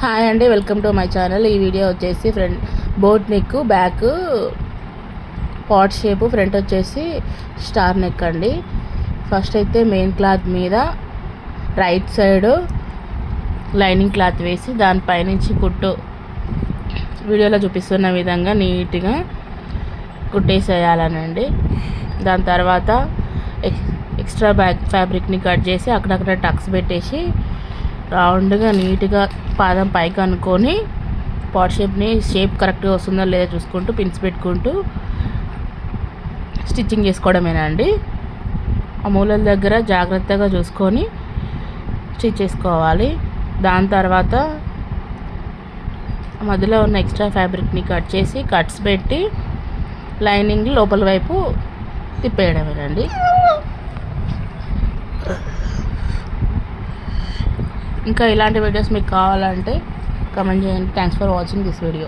Hi అండి, welcome to my channel. ఈ video వచ్చేసి boat neck, back pot shape, front వచ్చేసి స్టార్ నెక్ అండి. ఫస్ట్ అయితే మెయిన్ క్లాత్ మీద రైట్ సైడ్ లైనింగ్ క్లాత్ వేసి దానిపైనుంచి కుట్టు వీడియోలో చూపిస్తున్న విధంగా నీట్గా కుట్టేసేయాలనండి. దాని తర్వాత ఎక్స్ట్రా బ్యాక్ ఫ్యాబ్రిక్ని కట్ చేసి అక్కడక్కడ టక్స్ పెట్టేసి రౌండ్గా నీట్గా పాదం పైకి అనుకొని పాట్ షేప్ కరెక్ట్గా వస్తుందో లేదో చూసుకుంటూ పిన్స్ పెట్టుకుంటూ స్టిచ్చింగ్ చేసుకోవడమేనండి. ఆ మూలల దగ్గర జాగ్రత్తగా చూసుకొని స్టిచ్ చేసుకోవాలి. దాని తర్వాత మధ్యలో ఉన్న ఎక్స్ట్రా ఫ్యాబ్రిక్ని కట్ చేసి కట్స్ పెట్టి లైనింగ్ లోపల వైపు తిప్పేయడమేనండి. ఇంకా ఇలాంటి వీడియోస్ మీకు కావాలంటే కామెంట్ చేయండి. Thanks for watching this video.